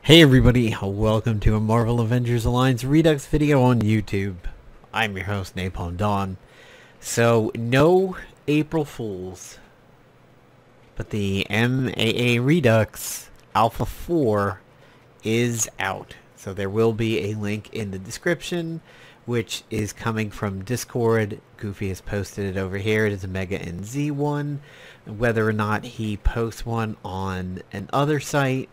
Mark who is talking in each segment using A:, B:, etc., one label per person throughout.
A: Hey everybody, welcome to a Marvel Avengers Alliance Redux video on YouTube. I'm your host, Napalm Dawn. So, no April Fools, but the MAAR Redux Alpha 4 is out. So there will be a link in the description, which is coming from Discord. Goofy has posted it over here. It is a Mega NZ one. Whether or not he posts one on another site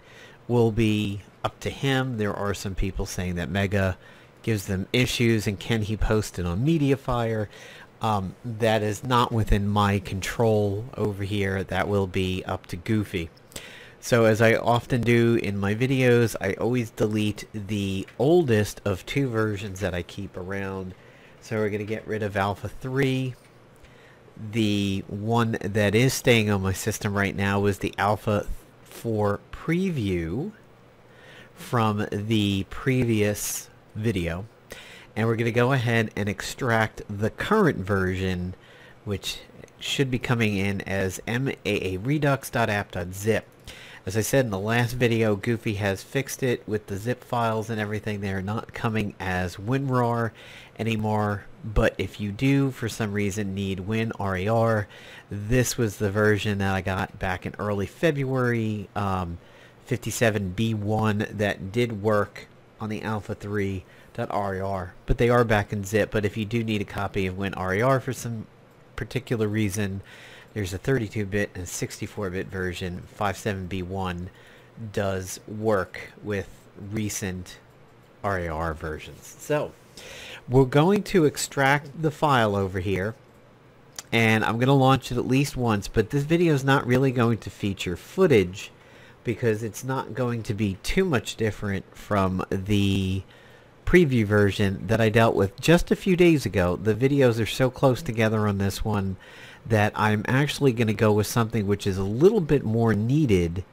A: will be up to him. There are some people saying that Mega gives them issues and can he post it on Mediafire. That is not within my control over here. That will be up to Goofy. So as I often do in my videos, I always delete the oldest of two versions that I keep around. So we're going to get rid of Alpha 3. The one that is staying on my system right now is the Alpha 4 preview from the previous video, and we're going to go ahead and extract the current version, which should be coming in as MAARedux.app.zip. As I said in the last video, Goofy has fixed it with the zip files and everything. They are not coming as WinRAR anymore, but if you do for some reason need WinRAR, this was the version that I got back in early February, 57B1, that did work on the Alpha 3.RAR, but they are back in zip. But if you do need a copy of WinRAR for some particular reason, there's a 32-bit and 64-bit version. 57B1 does work with recent RAR versions. So we're going to extract the file over here, and I'm going to launch it at least once, but this video is not really going to feature footage because it's not going to be too much different from the preview version that I dealt with just a few days ago. The videos are so close together on this one that I'm actually going to go with something which is a little bit more needed,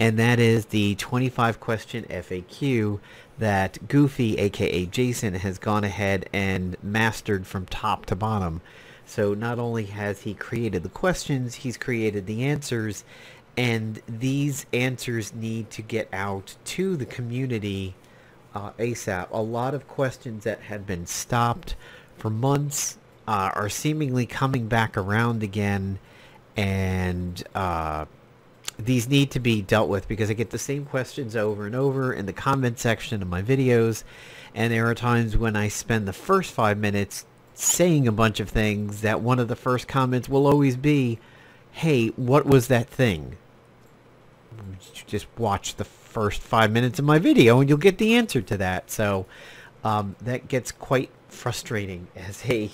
A: and that is the 25 question FAQ that Goofy, aka Jason, has gone ahead and mastered from top to bottom. So not only has he created the questions, he's created the answers, and these answers need to get out to the community ASAP. A lot of questions that had been stopped for months are seemingly coming back around again, and these need to be dealt with because I get the same questions over and over in the comment section of my videos, and there are times when I spend the first 5 minutes saying a bunch of things that one of the first comments will always be, hey, what was that thing? Just watch the first 5 minutes of my video and you'll get the answer to that. So that gets quite frustrating as a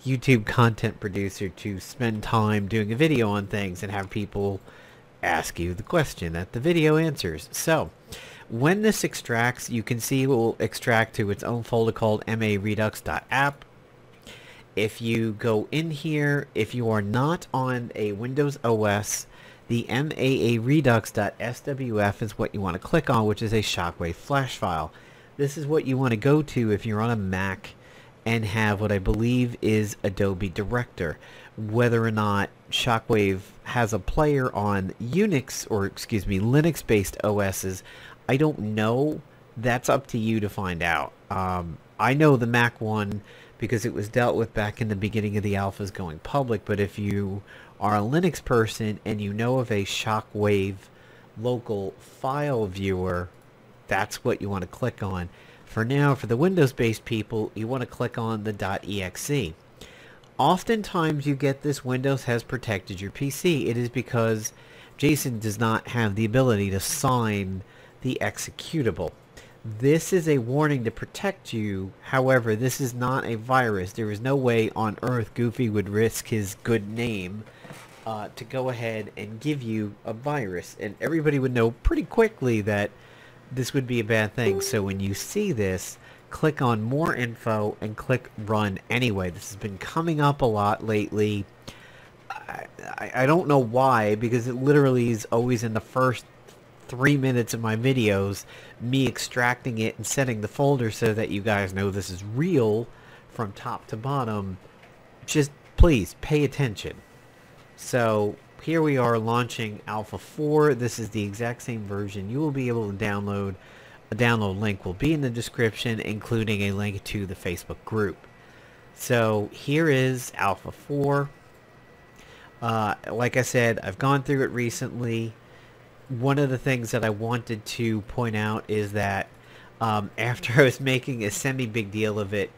A: YouTube content producer to spend time doing a video on things and have people ask you the question that the video answers. So when this extracts, you can see it will extract to its own folder called MAARedux.app. If you go in here, if you are not on a Windows OS, the MAARedux.swf is what you want to click on, which is a Shockwave flash file. This is what you want to go to if you're on a Mac and have what I believe is Adobe Director. Whether or not Shockwave has a player on Unix, or excuse me, Linux-based OSs, I don't know. That's up to you to find out. I know the Mac one because it was dealt with back in the beginning of the alphas going public, but if you are a Linux person and you know of a Shockwave local file viewer, that's what you want to click on. For now, for the Windows-based people, you want to click on the .exe. Oftentimes you get this Windows has protected your PC. It is because Jason does not have the ability to sign the executable. This is a warning to protect you. However, this is not a virus. There is no way on earth Goofy would risk his good name to go ahead and give you a virus. And everybody would know pretty quickly that this would be a bad thing. So when you see this, click on more info and click run anyway. This has been coming up a lot lately. I don't know why, because it literally is always in the first 3 minutes of my videos, me extracting it and setting the folder so that you guys know this is real from top to bottom. Just please pay attention. So here we are launching Alpha 4. This is the exact same version you will be able to download. A download link will be in the description, including a link to the Facebook group. So here is Alpha 4. Like I said, I've gone through it recently. One of the things that I wanted to point out is that after I was making a semi-big deal of it,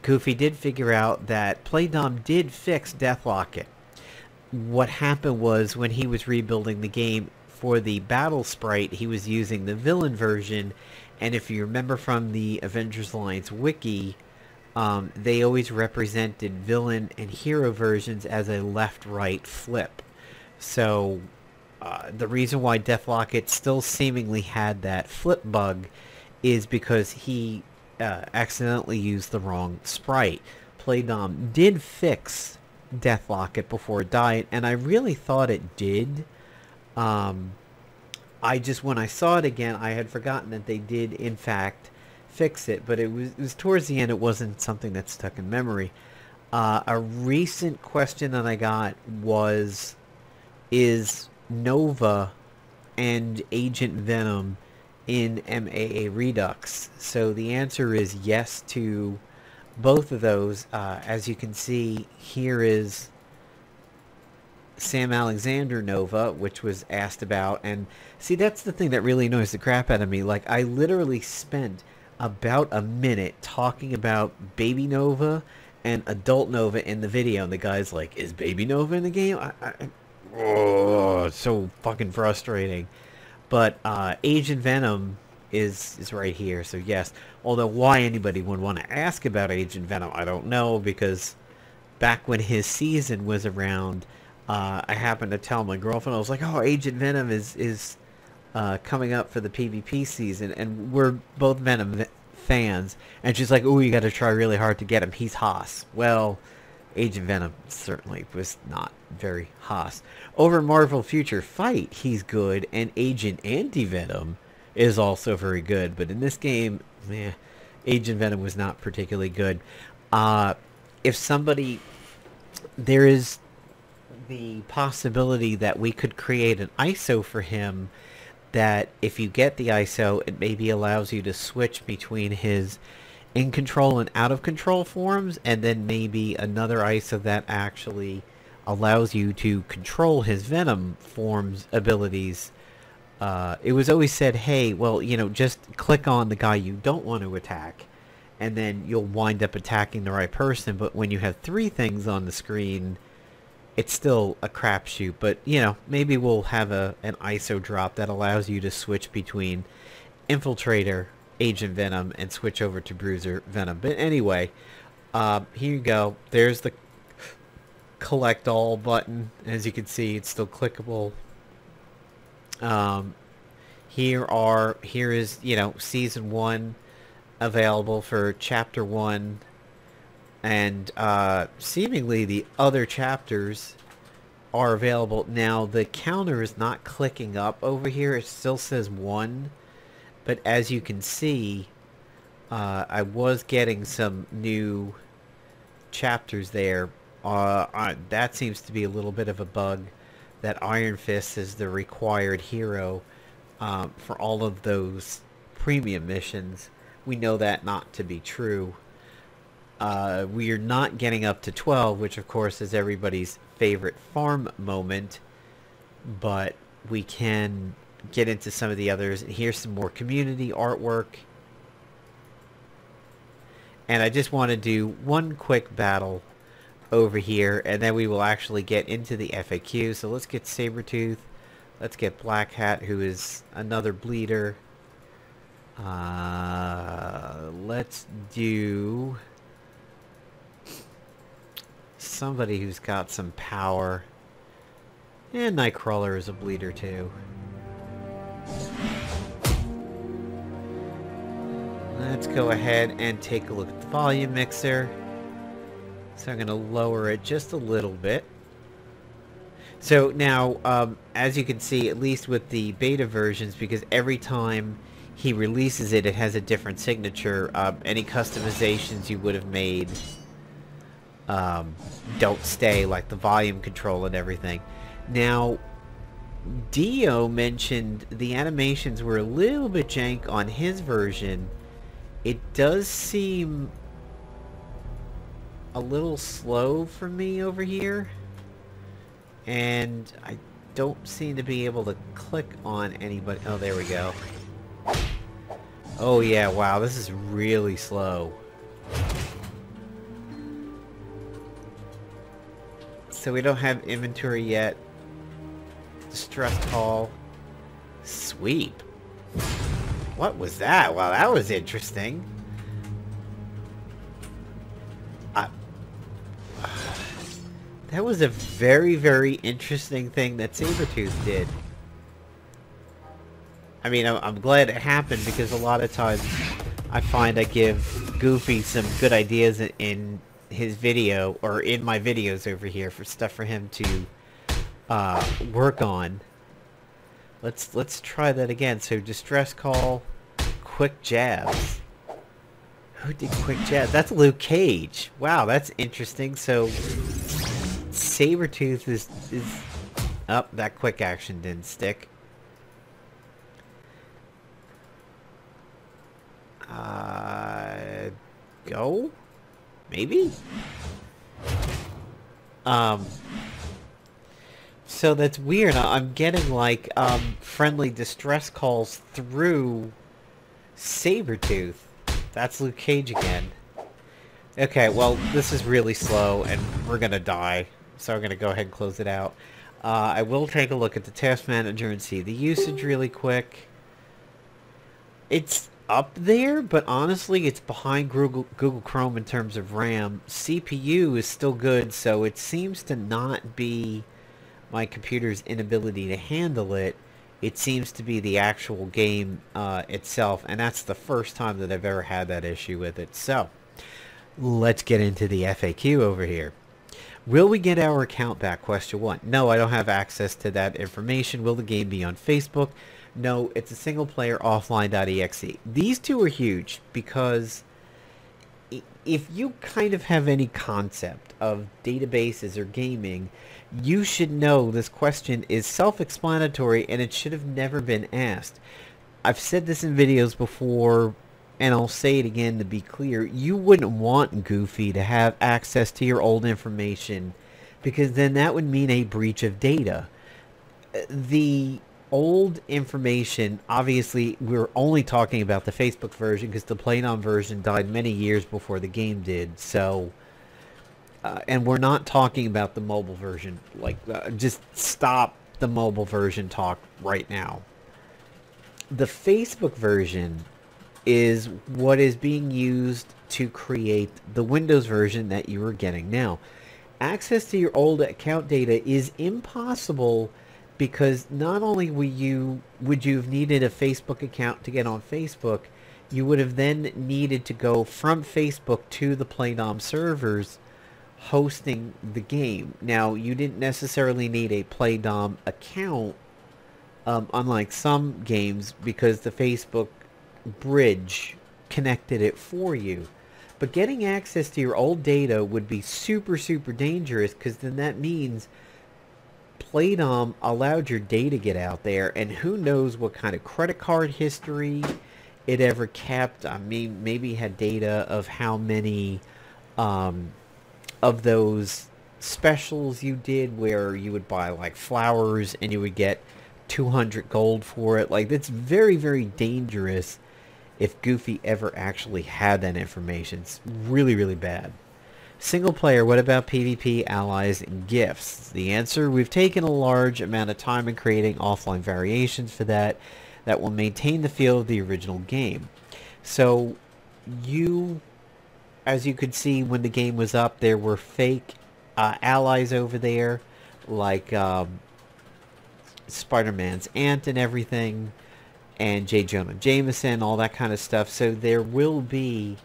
A: Goofy did figure out that Playdom did fix Deathlocket. What happened was, when he was rebuilding the game, for the battle sprite, he was using the villain version, and if you remember from the Avengers Alliance wiki, they always represented villain and hero versions as a left-right flip. So the reason why Deathlocket still seemingly had that flip bug is because he accidentally used the wrong sprite. Playdom did fix Deathlocket before it died, and I really thought it did. When I saw it again, I had forgotten that they did in fact fix it, but it was towards the end. It wasn't something that stuck in memory. A recent question that I got was, is Nova and Agent Venom in MAAR Redux? So the answer is yes to both of those. As you can see, here is Sam Alexander Nova, which was asked about. And see, that's the thing that really annoys the crap out of me. Like, I literally spent about a minute talking about Baby Nova and Adult Nova in the video, and the guy's like, is Baby Nova in the game? Oh, it's so fucking frustrating. But Agent Venom is right here, so yes. Although why anybody would want to ask about Agent Venom, I don't know, because back when his season was around, I happened to tell my girlfriend, I was like, oh, Agent Venom is coming up for the PvP season, and we're both Venom fans, and she's like, oh, you gotta try really hard to get him, he's Haas. Well, Agent Venom certainly was not very Haas. Over Marvel Future Fight, he's good, and Agent Anti-Venom is also very good, but in this game, Agent Venom was not particularly good. If somebody, there is the possibility that we could create an ISO for him, that if you get the ISO, it maybe allows you to switch between his in control and out of control forms, and then maybe another ISO that actually allows you to control his Venom forms abilities. It was always said, hey, well, you know, just click on the guy you don't want to attack, and then you'll wind up attacking the right person. But when you have three things on the screen, it's still a crapshoot. But, you know, maybe we'll have an ISO drop that allows you to switch between Infiltrator, Agent Venom, and switch over to Bruiser Venom. But anyway, here you go. There's the collect all button. As you can see, it's still clickable. Here is, you know, Season 1 available for Chapter 1. And seemingly the other chapters are available. Now, the counter is not clicking up over here. It still says 1. But as you can see, I was getting some new chapters there. That seems to be a little bit of a bug, that Iron Fist is the required hero for all of those premium missions. We know that not to be true. We are not getting up to 12, which of course is everybody's favorite farm moment, but we can get into some of the others. And here's some more community artwork. And I just want to do one quick battle over here, and then we will actually get into the FAQ. So let's get Sabretooth. Let's get Black Hat, who is another bleeder. Let's do somebody who's got some power. And Nightcrawler is a bleeder too. Let's go ahead and take a look at the volume mixer. So I'm going to lower it just a little bit. So now, as you can see, at least with the beta versions, because every time he releases it, it has a different signature. Any customizations you would have made don't stay, like the volume control and everything. Now, Dio mentioned the animations were a little bit jank on his version. It does seem a little slow for me over here. And I don't seem to be able to click on anybody. Oh, there we go. Oh yeah, wow, this is really slow. So we don't have inventory yet. Distress call. Sweep. What was that? Wow, that was interesting. That was a very, very interesting thing that Sabretooth did. I mean, I'm glad it happened because a lot of times I find I give Goofy some good ideas in his video, or in my videos over here, for stuff for him to work on. Let's try that again. So distress call, quick jabs. Who did quick jabs? That's Luke Cage. Wow, that's interesting. So Sabretooth is up. That quick action didn't stick. Go? Maybe? So that's weird. I'm getting, like, friendly distress calls through Sabretooth. That's Luke Cage again. Okay, well, this is really slow, and we're gonna die. So I'm gonna go ahead and close it out. I will take a look at the task manager and see the usage really quick. It's up there, but honestly, it's behind Google Chrome in terms of RAM. CPU is still good, so it seems to not be my computer's inability to handle it. It seems to be the actual game itself, and that's the first time that I've ever had that issue with it. So, let's get into the FAQ over here. Will we get our account back? Question 1. No, I don't have access to that information. Will the game be on Facebook? No, it's a single-player offline.exe. These two are huge because if you kind of have any concept of databases or gaming, you should know this question is self-explanatory and it should have never been asked. I've said this in videos before, and I'll say it again to be clear. You wouldn't want Goofy to have access to your old information, because then that would mean a breach of data. The old information, obviously, we're only talking about the Facebook version because the Playnom version died many years before the game did. So, and we're not talking about the mobile version. Like, just stop the mobile version talk right now. The Facebook version is what is being used to create the Windows version that you are getting now. Access to your old account data is impossible, because not only would you have needed a Facebook account to get on Facebook, you would have then needed to go from Facebook to the Playnom servers hosting the game. Now, you didn't necessarily need a Playnom account, unlike some games, because the Facebook bridge connected it for you. But getting access to your old data would be super, super dangerous, because then that means Playnom allowed your data to get out there, and who knows what kind of credit card history it ever kept. I mean, maybe had data of how many of those specials you did, where you would buy like flowers and you would get 200 gold for it. Like, that's very, very dangerous if Goofy ever actually had that information. It's really, really bad. Single player, what about PvP, allies, and gifts? The answer, we've taken a large amount of time in creating offline variations for that will maintain the feel of the original game. So, as you could see when the game was up, there were fake allies over there, like Spider-Man's aunt and everything, and J. Jonah Jameson, all that kind of stuff. So there will be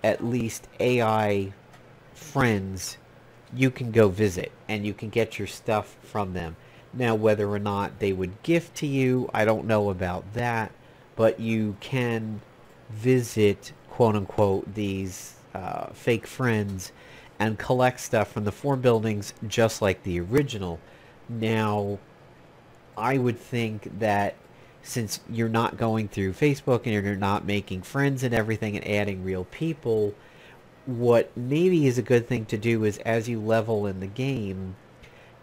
A: at least AI friends you can go visit, and you can get your stuff from them. Now, whether or not they would gift to you, I don't know about that, but you can visit, quote-unquote, these fake friends and collect stuff from the 4 buildings just like the original. Now, I would think that since you're not going through Facebook and you're not making friends and everything and adding real people, what maybe is a good thing to do is as you level in the game,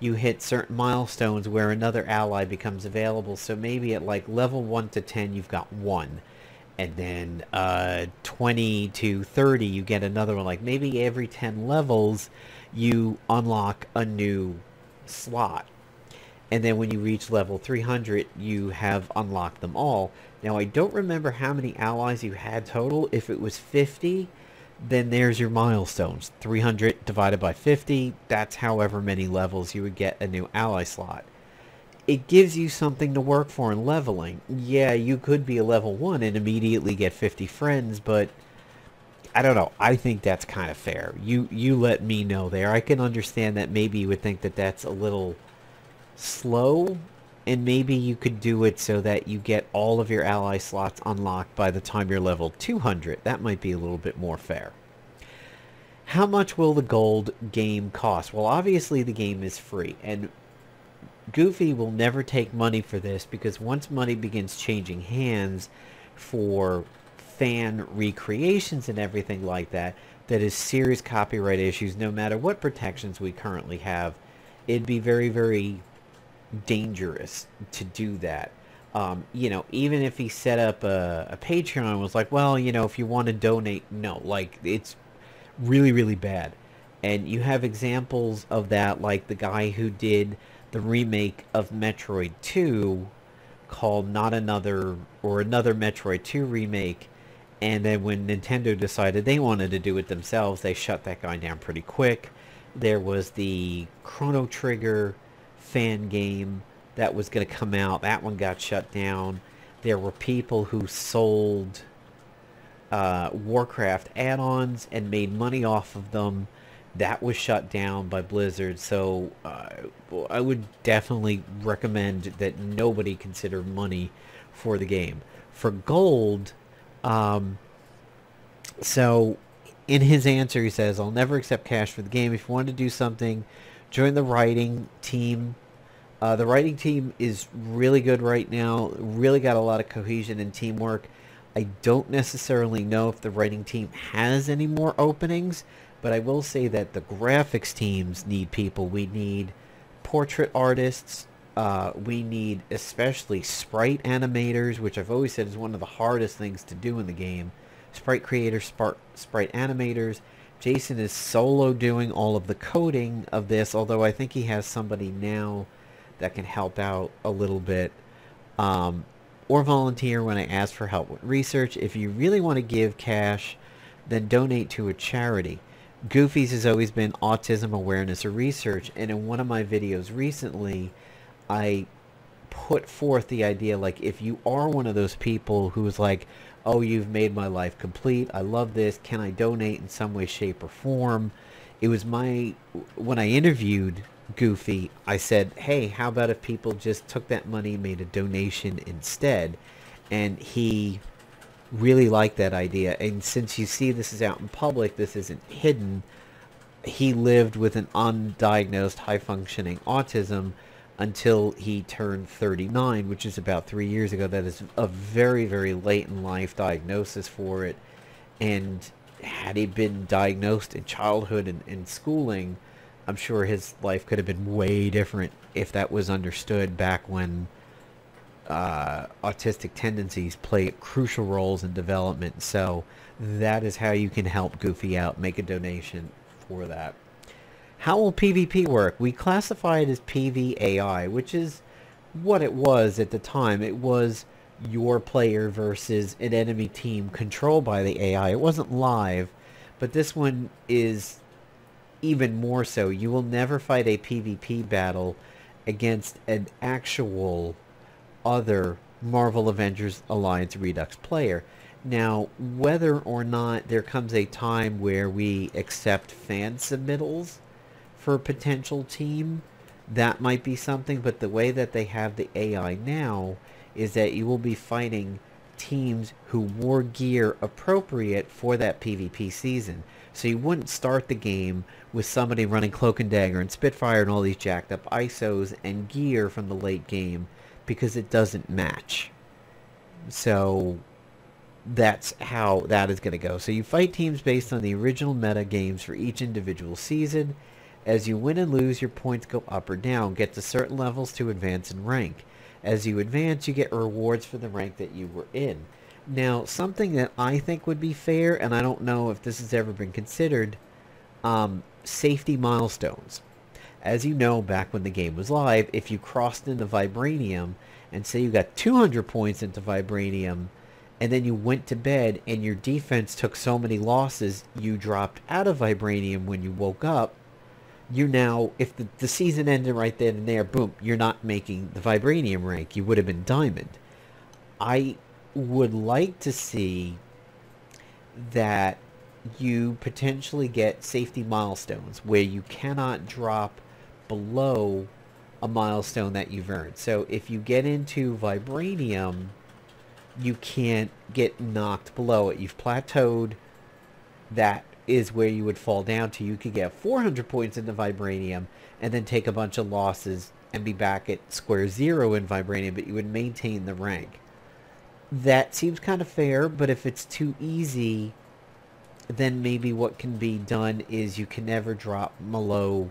A: you hit certain milestones where another ally becomes available. So maybe at like level 1 to 10 you've got one, and then 20 to 30 you get another one. Like maybe every 10 levels you unlock a new slot, and then when you reach level 300 you have unlocked them all. Now I don't remember how many allies you had total. If it was 50, then there's your milestones. 300 divided by 50, that's however many levels you would get a new ally slot. It gives you something to work for in leveling. Yeah, you could be a level 1 and immediately get 50 friends, but I don't know. I think that's kind of fair. You let me know there. I can understand that maybe you would think that that's a little slow, and maybe you could do it so that you get all of your ally slots unlocked by the time you're level 200. That might be a little bit more fair. How much will the gold game cost? Well, obviously the game is free, and Goofy will never take money for this, because once money begins changing hands for fan recreations and everything like that, that is serious copyright issues. No matter what protections we currently have, it'd be very, very dangerous to do that. You know, even if he set up a Patreon and was like, well, you know, if you want to donate, no, like, it's really, really bad. And you have examples of that, like the guy who did the remake of Metroid 2 called Not Another, or Another Metroid 2 remake, and then when Nintendo decided they wanted to do it themselves, they shut that guy down pretty quick. There was the Chrono Trigger fan game that was going to come out. That one got shut down. There were people who sold Warcraft add-ons and made money off of them. That was shut down by Blizzard. So I would definitely recommend that nobody consider money for the game. For gold, so in his answer he says, I'll never accept cash for the game. If you want to do something, join the writing team. The writing team is really good right now. Really got a lot of cohesion and teamwork. I don't necessarily know if the writing team has any more openings, but I will say that the graphics teams need people. We need portrait artists. We need especially sprite animators, which I've always said is one of the hardest things to do in the game. Sprite creators, sprite animators. Jason is solo doing all of the coding of this, although I think he has somebody now that can help out a little bit. Or volunteer when I ask for help with research. If you really want to give cash, then donate to a charity. Goofy's has always been autism awareness or research, and in one of my videos recently, I put forth the idea, like, if you are one of those people who's like, oh, you've made my life complete, I love this, can I donate in some way, shape, or form? It was when I interviewed Goofy, I said, hey, how about if people just took that money and made a donation instead? And he really liked that idea. And since you see this is out in public, this isn't hidden, he lived with an undiagnosed high-functioning autism until he turned 39, which is about 3 years ago. That is a very, very late in life diagnosis for it. And had he been diagnosed in childhood and schooling, I'm sure his life could have been way different if that was understood back when autistic tendencies play crucial roles in development. So that is how you can help Goofy out. Make a donation for that. How will PvP work? We classify it as PvAI, which is what it was at the time. It was your player versus an enemy team controlled by the AI. It wasn't live, but this one is even more so. You will never fight a PvP battle against an actual other Marvel Avengers Alliance Redux player. Now, whether or not there comes a time where we accept fan submittals for a potential team, that might be something, but the way that they have the AI now is that you will be fighting teams who wore gear appropriate for that PvP season. So you wouldn't start the game with somebody running Cloak and Dagger and Spitfire and all these jacked up ISOs and gear from the late game, because it doesn't match. So that's how that is going to go. So you fight teams based on the original meta games for each individual season. As you win and lose, your points go up or down. Get to certain levels to advance in rank. As you advance, you get rewards for the rank that you were in. Now, something that I think would be fair, and I don't know if this has ever been considered, safety milestones. As you know, back when the game was live, if you crossed into Vibranium, and say you got 200 points into Vibranium, and then you went to bed and your defense took so many losses, you dropped out of Vibranium when you woke up, you now, if the season ended right then and there, boom, you're not making the Vibranium rank. You would have been Diamond. I would like to see that you potentially get safety milestones where you cannot drop below a milestone that you've earned. So if you get into Vibranium, you can't get knocked below it. You've plateaued. That is where you would fall down to. You could get 400 points into Vibranium and then take a bunch of losses and be back at square zero in Vibranium, but you would maintain the rank. That seems kind of fair, but if it's too easy, then maybe what can be done is you can never drop below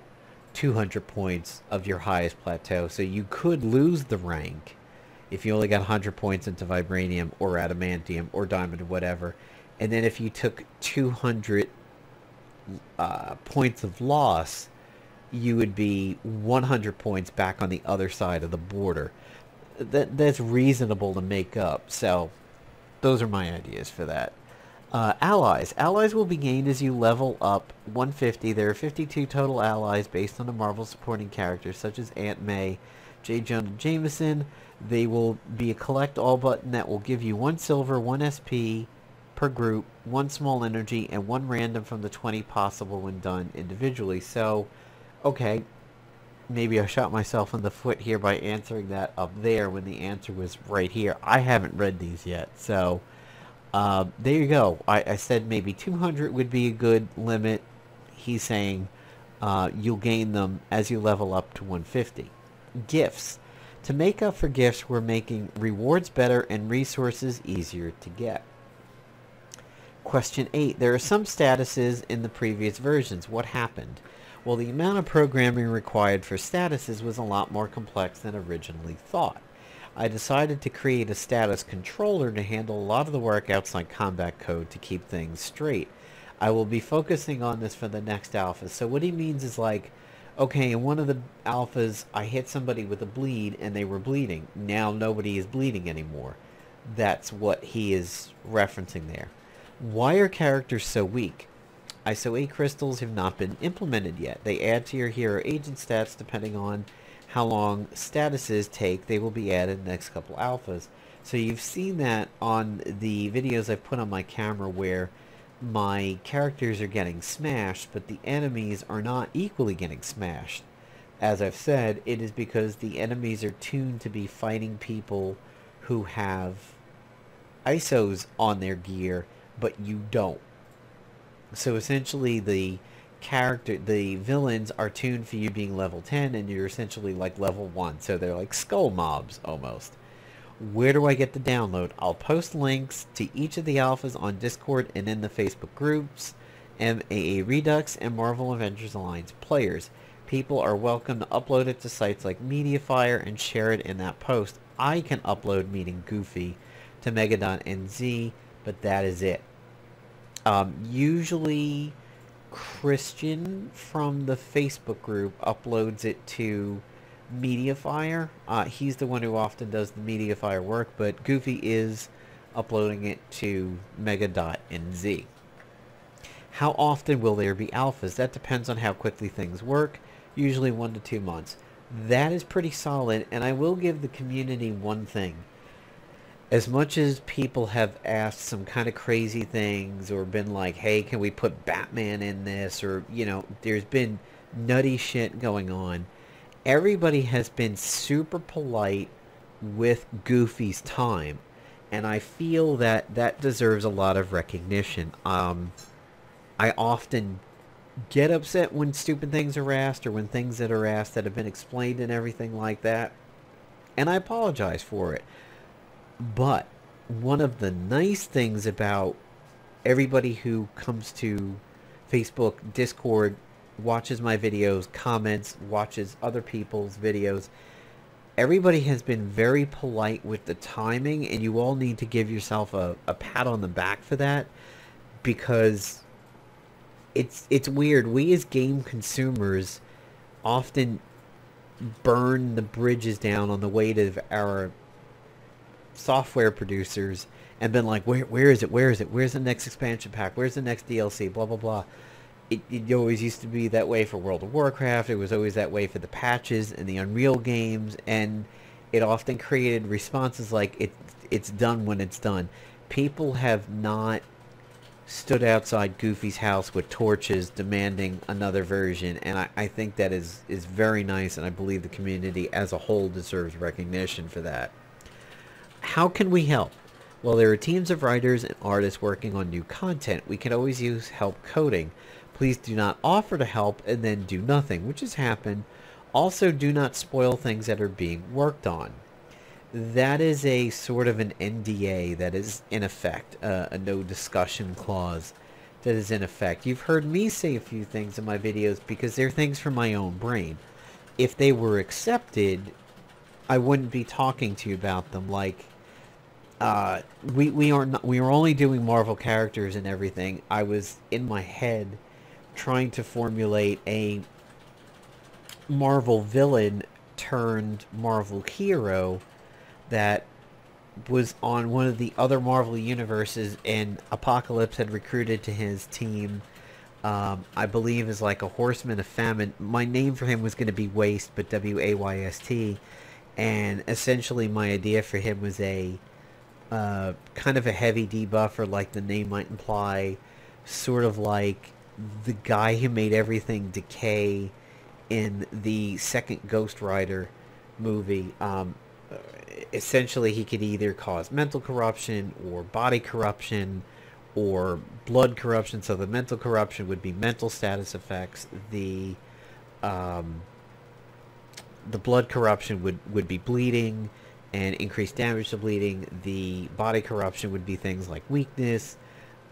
A: 200 points of your highest plateau. So you could lose the rank if you only got 100 points into Vibranium or Adamantium or Diamond or whatever. And then if you took 200 points of loss, you would be 100 points back on the other side of the border. That's reasonable to make up. So those are my ideas for that. Allies. Allies will be gained as you level up 150. There are 52 total allies based on the Marvel supporting characters such as Aunt May, J. Jonah Jameson. They will be a collect all button that will give you 1 silver, 1 SP per group, 1 small energy, and 1 random from the 20 possible when done individually. So, okay, maybe I shot myself in the foot here by answering that up there when the answer was right here. I haven't read these yet, so there you go. I said maybe 200 would be a good limit. He's saying you'll gain them as you level up to 150. Gifts. To make up for gifts, we're making rewards better and resources easier to get. Question 8. There are some statuses in the previous versions. What happened? Well, the amount of programming required for statuses was a lot more complex than originally thought. I decided to create a status controller to handle a lot of the work outside combat code to keep things straight. I will be focusing on this for the next alpha. So what he means is like, okay, in one of the alphas, I hit somebody with a bleed and they were bleeding. Now nobody is bleeding anymore. That's what he is referencing there. Why are characters so weak? ISO 8 crystals have not been implemented yet. They add to your hero agent stats depending on how long statuses take. They will be added in the next couple alphas. So you've seen that on the videos I've put on my camera where my characters are getting smashed, but the enemies are not equally getting smashed. As I've said, it is because the enemies are tuned to be fighting people who have ISOs on their gear, but you don't. So essentially the villains are tuned for you being level 10 and you're essentially like level 1. So they're like skull mobs almost. Where do I get the download? I'll post links to each of the alphas on Discord and in the Facebook groups, MAAR Redux and Marvel Avengers Alliance players. People are welcome to upload it to sites like Mediafire and share it in that post. I can upload, meaning Goofy, to Mega.NZ, but that is it. Usually Christian from the Facebook group uploads it to Mediafire. He's the one who often does the Mediafire work, but Goofy is uploading it to Mega.NZ. How often will there be alphas? That depends on how quickly things work, usually 1 to 2 months. That is pretty solid, and I will give the community one thing. As much as people have asked some kind of crazy things or been like, hey, can we put Batman in this? Or, you know, there's been nutty shit going on. Everybody has been super polite with Goofy's time. And I feel that that deserves a lot of recognition. I often get upset when stupid things are asked, or when things that are asked that have been explained and everything like that. And I apologize for it. But one of the nice things about everybody who comes to Facebook, Discord, watches my videos, comments, watches other people's videos, everybody has been very polite with the timing, and you all need to give yourself a pat on the back for that, because it's weird. We as game consumers often burn the bridges down on the weight of our software producers, and been like, where is it? Where is it? Where's the next expansion pack? Where's the next DLC? Blah, blah, blah. It always used to be that way for World of Warcraft. It was always that way for the patches and the Unreal games, and it often created responses like, it's done when it's done. People have not stood outside Goofy's house with torches demanding another version, and I think that is very nice, and I believe the community as a whole deserves recognition for that. How can we help? Well, there are teams of writers and artists working on new content. We can always use help coding. Please do not offer to help and then do nothing, which has happened. Also, do not spoil things that are being worked on. That is a sort of an NDA that is in effect, a no discussion clause that is in effect. You've heard me say a few things in my videos because they're things from my own brain. If they were accepted, I wouldn't be talking to you about them. Like, we are only doing Marvel characters and everything. I was in my head trying to formulate a Marvel villain turned Marvel hero that was on one of the other Marvel universes, and Apocalypse had recruited to his team. I believe is like a Horseman of Famine. My name for him was going to be Waste, but W-A-Y-S-T. And essentially my idea for him was a kind of a heavy debuffer, like the name might imply, sort of like the guy who made everything decay in the second Ghost Rider movie. Essentially, he could either cause mental corruption or body corruption or blood corruption. So the mental corruption would be mental status effects. The blood corruption would be bleeding and increased damage to bleeding. The body corruption would be things like weakness.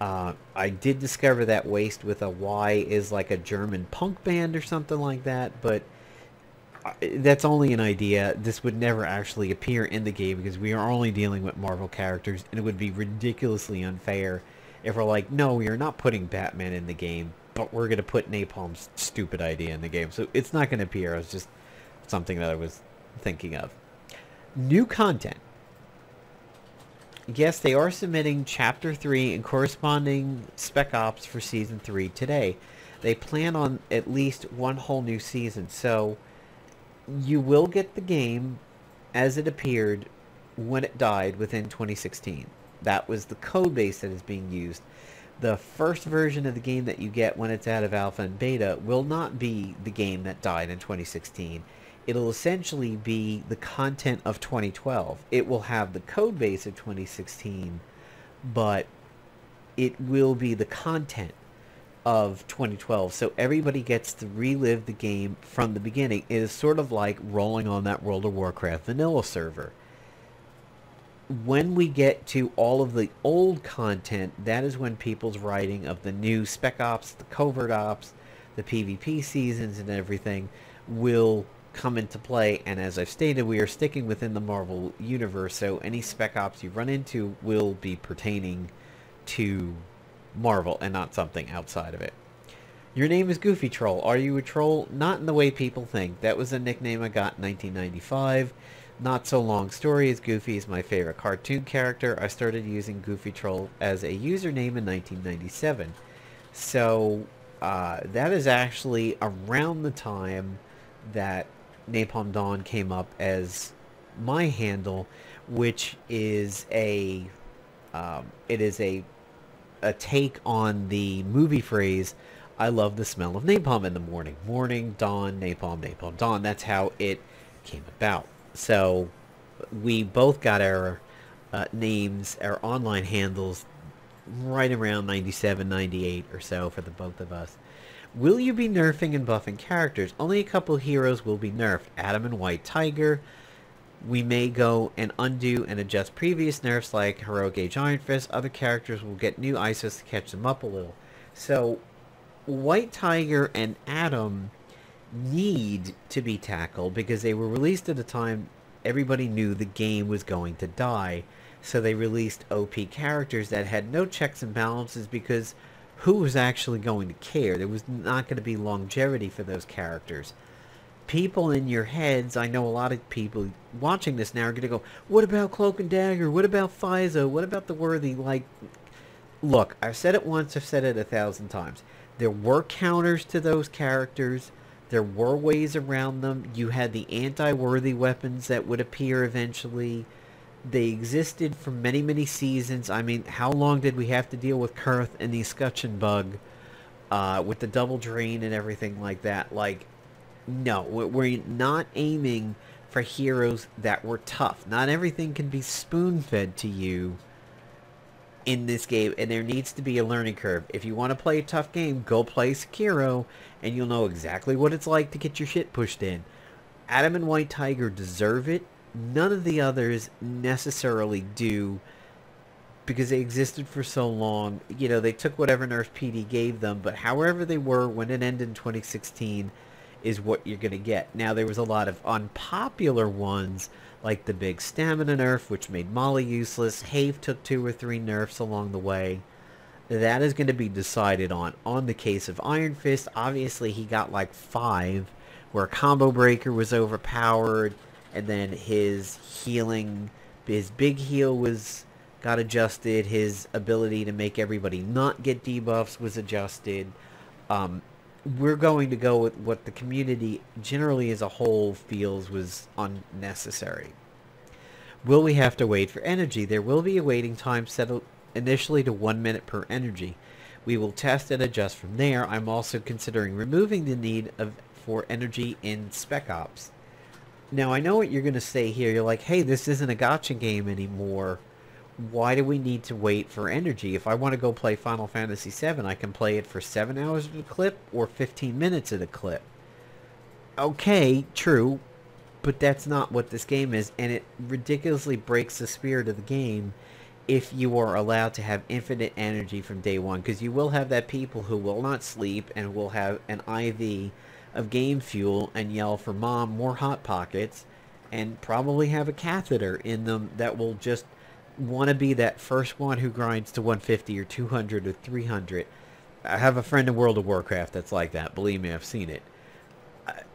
A: I did discover that Waste with a Y is like a German punk band or something like that, but that's only an idea. This would never actually appear in the game because we are only dealing with Marvel characters, and it would be ridiculously unfair if we're like, no, we are not putting Batman in the game, but we're going to put Napalm's stupid idea in the game. So it's not going to appear. It's just something that I was thinking of. New content. Yes, they are submitting Chapter 3 and corresponding Spec Ops for Season 3 today. They plan on at least one whole new season, so you will get the game as it appeared when it died within 2016. That was the code base that is being used. The first version of the game that you get when it's out of alpha and beta will not be the game that died in 2016. It'll essentially be the content of 2012. It will have the code base of 2016, but it will be the content of 2012. So everybody gets to relive the game from the beginning. It is sort of like rolling on that World of Warcraft vanilla server. When we get to all of the old content, that is when people's writing of the new Spec Ops, the Covert Ops, the PvP seasons and everything will come into play. And as I've stated, we are sticking within the Marvel universe, so any Spec Ops you run into will be pertaining to Marvel and not something outside of it. Your name is Goofy Troll. Are you a troll? Not in the way people think. That was a nickname I got in 1995. Not so long story, as Goofy is my favorite cartoon character. I started using Goofy Troll as a username in 1997. So that is actually around the time that Napalm Dawn came up as my handle, which is a take on the movie phrase, I love the smell of napalm in the morning. Morning, dawn, napalm, napalm, dawn. That's how it came about. So we both got our names, our online handles right around 97, 98 or so for the both of us. Will you be nerfing and buffing characters? Only a couple heroes will be nerfed. Adam and White Tiger. We may go and undo and adjust previous nerfs like Heroic Age Iron Fist. Other characters will get new ISOs to catch them up a little. So, White Tiger and Adam need to be tackled because they were released at a time everybody knew the game was going to die. So they released OP characters that had no checks and balances because who was actually going to care? There was not going to be longevity for those characters. People in your heads, I know a lot of people watching this now are going to go, what about Cloak and Dagger? What about FISO? What about the Worthy? Like, look, I've said it once, I've said it 1,000 times. There were counters to those characters. There were ways around them. You had the anti-Worthy weapons that would appear eventually. They existed for many, many seasons. I mean, how long did we have to deal with Kurth and the escutcheon bug with the double drain and everything like that? Like, no, we're not aiming for heroes that were tough. Not everything can be spoon-fed to you in this game, and there needs to be a learning curve. If you want to play a tough game, go play Sekiro, and you'll know exactly what it's like to get your shit pushed in. Adam and White Tiger deserve it. None of the others necessarily do, because they existed for so long. You know, they took whatever nerf PD gave them, but however they were when it ended in 2016 is what you're going to get. Now, there was a lot of unpopular ones, like the big stamina nerf, which made Molly useless. Have took 2 or 3 nerfs along the way. That is going to be decided on. On the case of Iron Fist, obviously he got like 5, where Combo Breaker was overpowered, and then his healing, his big heal got adjusted, his ability to make everybody not get debuffs was adjusted. We're going to go with what the community generally as a whole feels was unnecessary. Will we have to wait for energy? There will be a waiting time set initially to 1 minute per energy. We will test and adjust from there. I'm also considering removing the need for energy in Spec Ops. Now, I know what you're going to say here. You're like, hey, this isn't a gacha game anymore. Why do we need to wait for energy? If I want to go play Final Fantasy VII, I can play it for 7 hours at a clip or 15 minutes at a clip. Okay, true, but that's not what this game is, and it ridiculously breaks the spirit of the game if you are allowed to have infinite energy from day one, because you will have that people who will not sleep and will have an IV of game fuel and yell for mom, more Hot Pockets, and probably have a catheter in them that will just want to be that first one who grinds to 150 or 200 or 300. I have a friend in World of Warcraft that's like that. Believe me, I've seen it.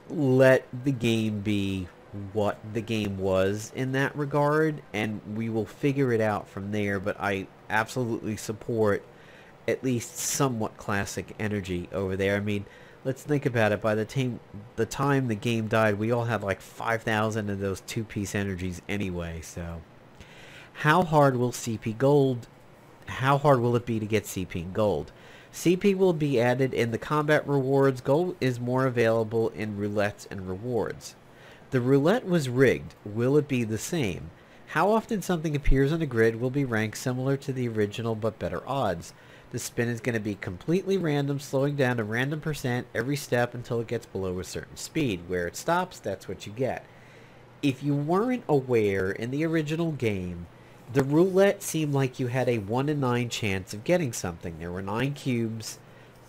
A: Let the game be what the game was in that regard, and we will figure it out from there. But I absolutely support at least somewhat classic energy over there. I mean, let's think about it. By the time the game died, we all had like 5,000 of those 2-piece energies anyway, so how hard will CP Gold, how hard will it be to get CP Gold? CP will be added in the combat rewards. Gold is more available in roulettes and rewards. The roulette was rigged. Will it be the same? How often something appears on a grid will be ranked similar to the original but better odds. The spin is going to be completely random, slowing down a random percent every step until it gets below a certain speed. Where it stops, that's what you get. If you weren't aware, in the original game, the roulette seemed like you had a 1 in 9 chance of getting something. There were 9 cubes.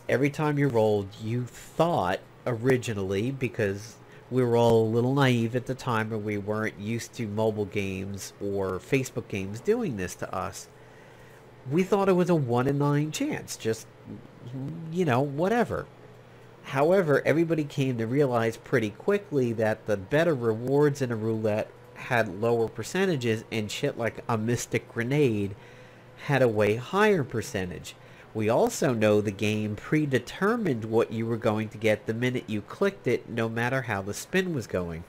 A: Every time you rolled, you thought originally, because we were all a little naive at the time and we weren't used to mobile games or Facebook games doing this to us, we thought it was a 1 in 9 chance. Just, you know, whatever. However, everybody came to realize pretty quickly that the better rewards in a roulette had lower percentages, and shit like a mystic grenade had a way higher percentage. We also know the game predetermined what you were going to get the minute you clicked it, no matter how the spin was going.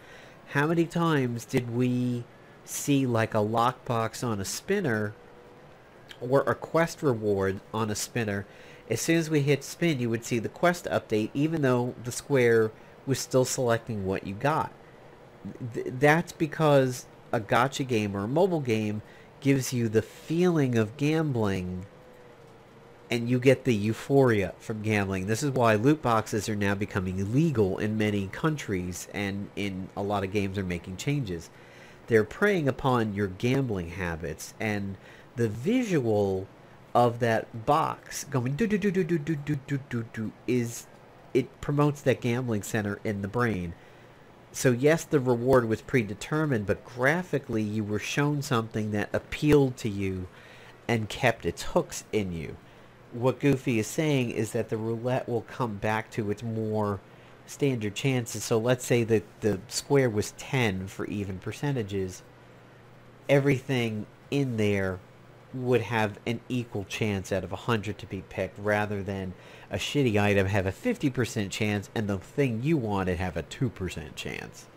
A: How many times did we see like a lockbox on a spinner or a quest reward on a spinner? As soon as we hit spin, you would see the quest update, even though the square was still selecting what you got. That's because a gacha game or a mobile game gives you the feeling of gambling and you get the euphoria from gambling. This is why loot boxes are now becoming illegal in many countries, and in a lot of games are making changes. They're preying upon your gambling habits, and the visual of that box going do do do do do do do do do do is, it promotes that gambling center in the brain. So yes, the reward was predetermined, but graphically you were shown something that appealed to you and kept its hooks in you. What Goofy is saying is that the roulette will come back to its more standard chances. So let's say that the square was 10 for even percentages. Everything in there would have an equal chance out of 100 to be picked, rather than a shitty item have a 50% chance and the thing you wanted have a 2% chance.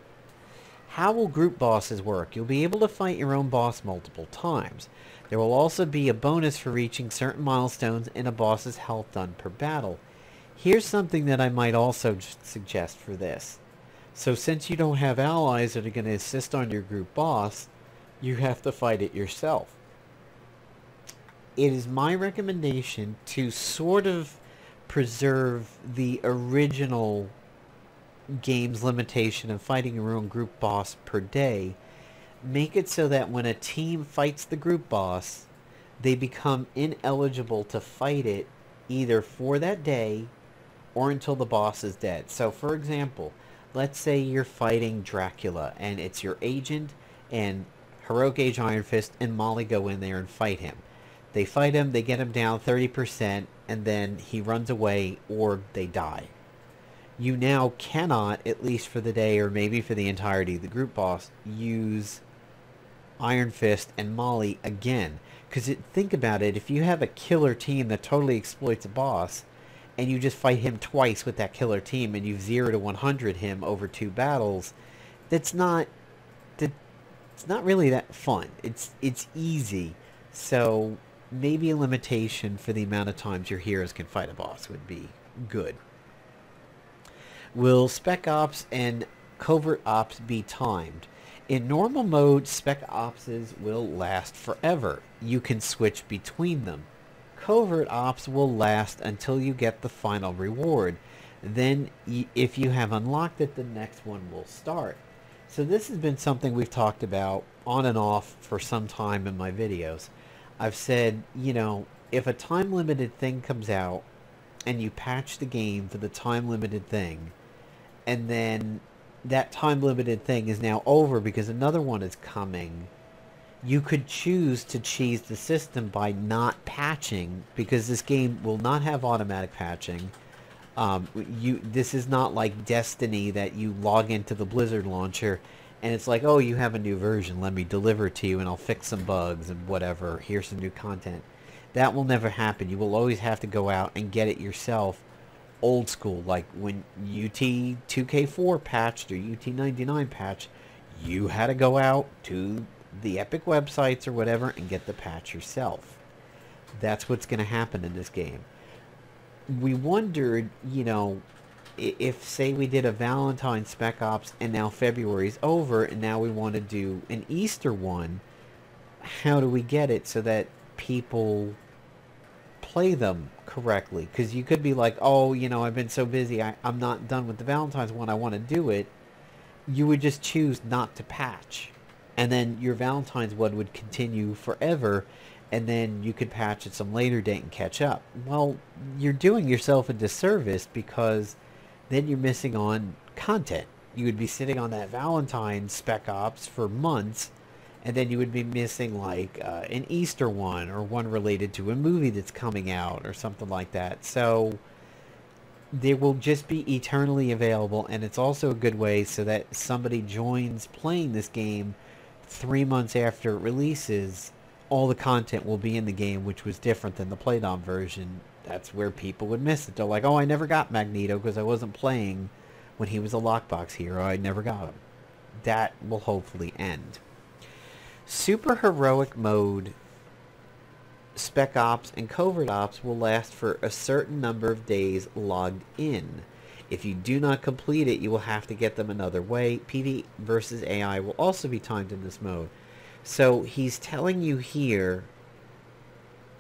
A: How will group bosses work? You'll be able to fight your own boss multiple times. There will also be a bonus for reaching certain milestones and a boss's health done per battle. Here's something that I might also suggest for this. So since you don't have allies that are going to assist on your group boss, you have to fight it yourself. It is my recommendation to sort of preserve the original game's limitation of fighting your own group boss per day. Make it so that when a team fights the group boss, they become ineligible to fight it either for that day or until the boss is dead. So for example, let's say you're fighting Dracula and it's your agent and Heroic Age Iron Fist and Molly go in there and fight him. They fight him, they get him down 30%, and then he runs away or they die. You now cannot, at least for the day or maybe for the entirety of the group boss, use Iron Fist and Molly again. Because think about it, if you have a killer team that totally exploits a boss, and you just fight him twice with that killer team, and you 0 to 100 him over 2 battles, it's not really that fun. It's easy. So maybe a limitation for the amount of times your heroes can fight a boss would be good. Will Spec Ops and Covert Ops be timed? In normal mode, Spec Opses will last forever. You can switch between them. Covert Ops will last until you get the final reward. Then, if you have unlocked it, the next one will start. So this has been something we've talked about on and off for some time in my videos. I've said, you know, if a time-limited thing comes out and you patch the game for the time-limited thing, and then that time-limited thing is now over because another one is coming, you could choose to cheese the system by not patching, because this game will not have automatic patching. This is not like Destiny that you log into the Blizzard launcher and it's like, oh, you have a new version, let me deliver it to you and I'll fix some bugs and whatever, here's some new content. That will never happen. You will always have to go out and get it yourself, old school, like when UT 2K4 patched or UT 99 patched, you had to go out to the Epic websites or whatever and get the patch yourself. That's what's going to happen in this game. We wondered, you know, if say we did a Valentine's Spec Ops and now February's over and now we want to do an Easter one, how do we get it so that people play them correctly? Because you could be like, oh, you know, I've been so busy, I'm not done with the Valentine's one, I want to do it. You would just choose not to patch, and then your Valentine's one would continue forever, and then you could patch at some later date and catch up. Well, you're doing yourself a disservice, because then you're missing on content. You would be sitting on that Valentine's Spec Ops for months, and then you would be missing like an Easter one or one related to a movie that's coming out or something like that. So they will just be eternally available, and it's also a good way so that somebody joins playing this game 3 months after it releases. All the content will be in the game, which was different than the played-on version. That's where people would miss it. They're like, oh, I never got Magneto because I wasn't playing when he was a lockbox hero. I never got him. That will hopefully end. Super heroic mode, Spec Ops and Covert Ops will last for a certain number of days logged in. If you do not complete it, you will have to get them another way. PvE versus AI will also be timed in this mode. So he's telling you here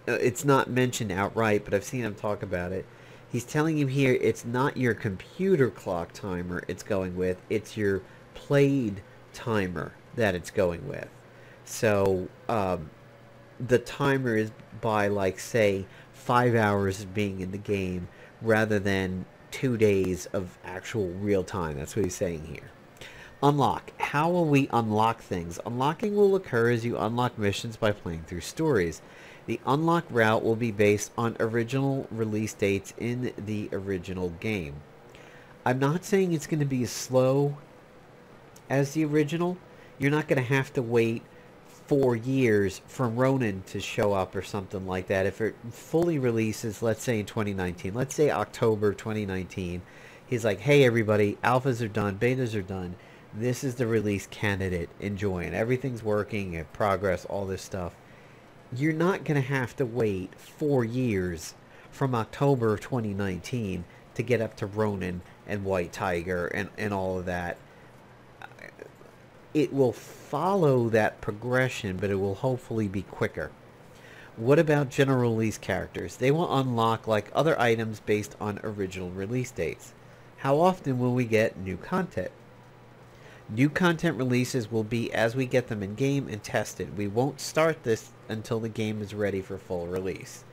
A: it's not mentioned outright, but I've seen him talk about it. He's telling you here it's not your computer clock timer it's going with, it's your played timer that it's going with. So the timer is by, like, say, 5 hours of being in the game rather than 2 days of actual real time. That's what he's saying here. Unlock. How will we unlock things? Unlocking will occur as you unlock missions by playing through stories. The unlock route will be based on original release dates in the original game. I'm not saying it's going to be as slow as the original. You're not going to have to wait 4 years for Ronin to show up or something like that. If it fully releases, let's say in 2019, let's say October 2019, he's like, hey everybody, alphas are done, betas are done. This is the release candidate. Enjoy it. Everything's working, and progress, all this stuff. You're not going to have to wait 4 years from October of 2019 to get up to Ronin and White Tiger and all of that. It will follow that progression, but it will hopefully be quicker. What about general release characters? They will unlock like other items based on original release dates. How often will we get new content? New content releases will be as we get them in game and tested. We won't start this until the game is ready for full release.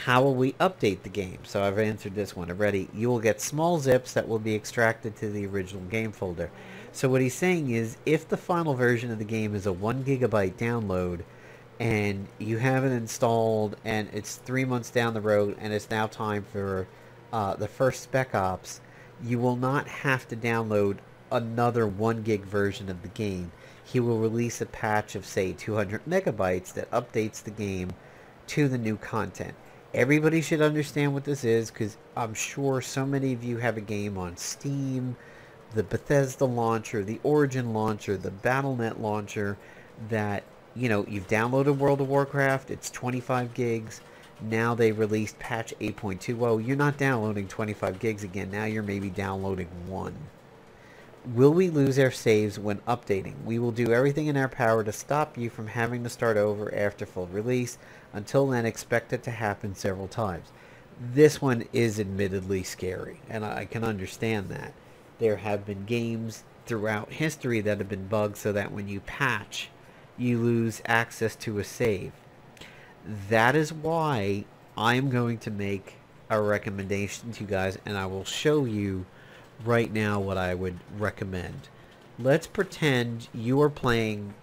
A: How will we update the game? So I've answered this one already. You will get small zips that will be extracted to the original game folder. So what he's saying is, if the final version of the game is a 1 gigabyte download and you have it installed and it's 3 months down the road and it's now time for the first Spec Ops, you will not have to download another 1 gig version of the game. He will release a patch of, say, 200 megabytes that updates the game to the new content. Everybody should understand what this is, because I'm sure so many of you have a game on Steam, the Bethesda launcher, the Origin launcher, the Battle.net launcher, that, you know, you've downloaded World of Warcraft, it's 25 gigs, now they released patch 8.20, you're not downloading 25 gigs again, now you're maybe downloading 1. Will we lose our saves when updating? We will do everything in our power to stop you from having to start over after full release. Until then, expect it to happen several times. This one is admittedly scary, and I can understand that. There have been games throughout history that have been bugged so that when you patch, you lose access to a save. That is why I'm going to make a recommendation to you guys, and I will show you right now what I would recommend. Let's pretend you are playing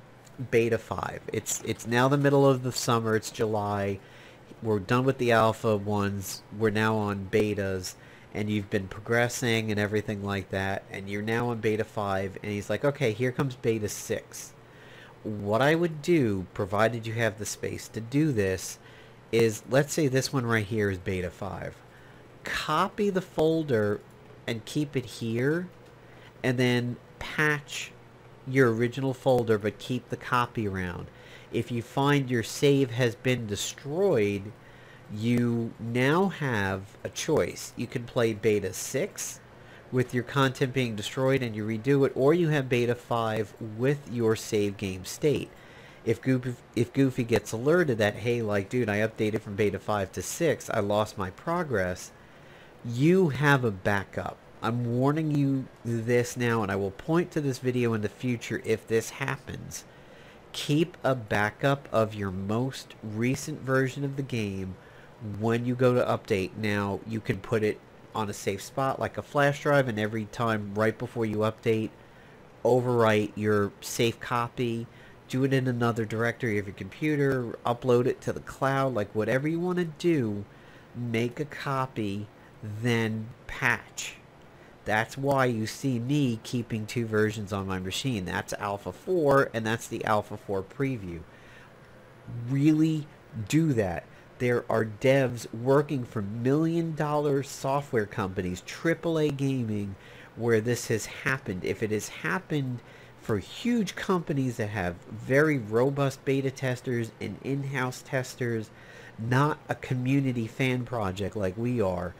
A: Beta 5. It's now the middle of the summer, it's July. We're done with the alpha ones. We're now on betas, and you've been progressing and everything like that, and you're now on Beta 5, and he's like, okay, here comes Beta 6. What I would do, provided you have the space to do this, is, let's say this one right here is Beta 5. Copy the folder and keep it here, and then patch your original folder but keep the copy around. If you find your save has been destroyed, you now have a choice. You can play Beta 6 with your content being destroyed and you redo it, or you have Beta 5 with your save game state. If Goofy gets alerted that, hey, like, dude, I updated from Beta 5 to 6, I lost my progress, you have a backup. I'm warning you this now, and I will point to this video in the future if this happens. Keep a backup of your most recent version of the game when you go to update. Now, you can put it on a safe spot like a flash drive, and every time right before you update, overwrite your safe copy, do it in another directory of your computer, upload it to the cloud, like whatever you want to do, make a copy, then patch. That's why you see me keeping 2 versions on my machine. That's Alpha 4, and that's the Alpha 4 preview. Really do that. There are devs working for million-dollar software companies, AAA gaming, where this has happened. If it has happened for huge companies that have very robust beta testers and in-house testers, not a community fan project like we are,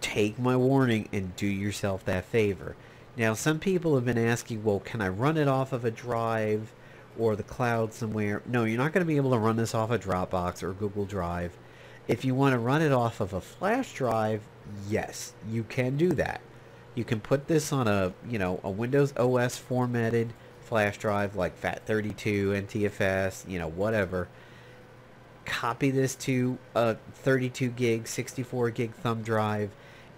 A: take my warning and do yourself that favor. Now, some people have been asking, well, can I run it off of a drive, or the cloud somewhere. No, you're not going to be able to run this off a Dropbox or Google Drive. If you want to run it off of a flash drive, yes, you can do that. You can put this on a, a Windows OS formatted flash drive like FAT32, NTFS, whatever. Copy this to a 32 gig, 64 gig thumb drive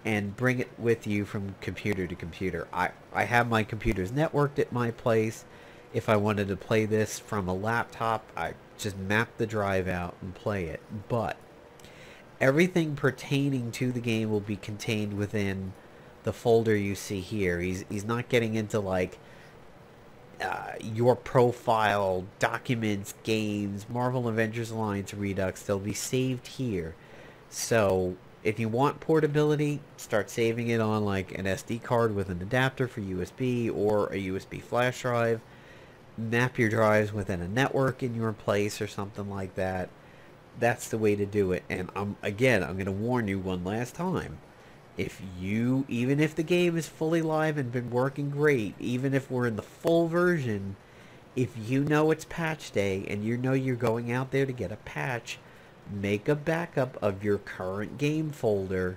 A: and bring it with you from computer to computer. I have my computers networked at my place. If I wanted to play this from a laptop, I just map the drive out and play it. But everything pertaining to the game will be contained within the folder you see here. He's not getting into like your profile, documents, games, Marvel Avengers Alliance Redux. They'll be saved here. So if you want portability, start saving it on like an SD card with an adapter for USB or a USB flash drive. Map your drives within a network in your place or something like that. That's the way to do it. And I'm going to warn you one last time. Even if the game is fully live and been working great, even if we're in the full version, if you know it's patch day and you know you're going out there to get a patch, make a backup of your current game folder,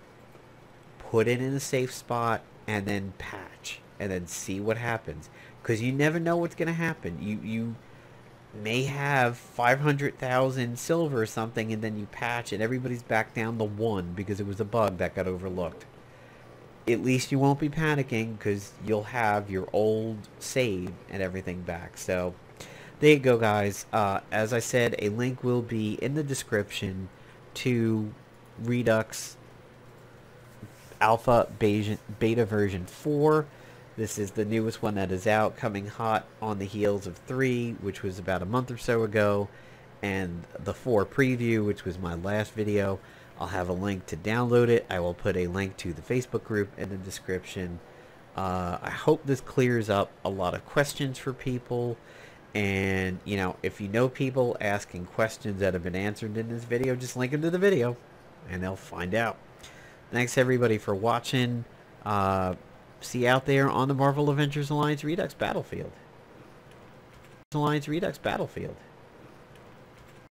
A: put it in a safe spot, and then patch, and then see what happens. Because you never know what's going to happen. You may have 500,000 silver or something, and then you patch and everybody's back down to 1 because it was a bug that got overlooked. At least you won't be panicking because you'll have your old save and everything back. So there you go, guys. As I said, a link will be in the description to Redux-Alpha beta version 4. This is the newest one that is out, coming hot on the heels of 3, which was about a month or so ago, and the 4 preview, which was my last video. I'll have a link to download it. I will put a link to the Facebook group in the description. I hope this clears up a lot of questions for people. And, if you know people asking questions that have been answered in this video, just link them to the video, and they'll find out. Thanks, everybody, for watching. See you out there on the Marvel Avengers Alliance Redux Battlefield.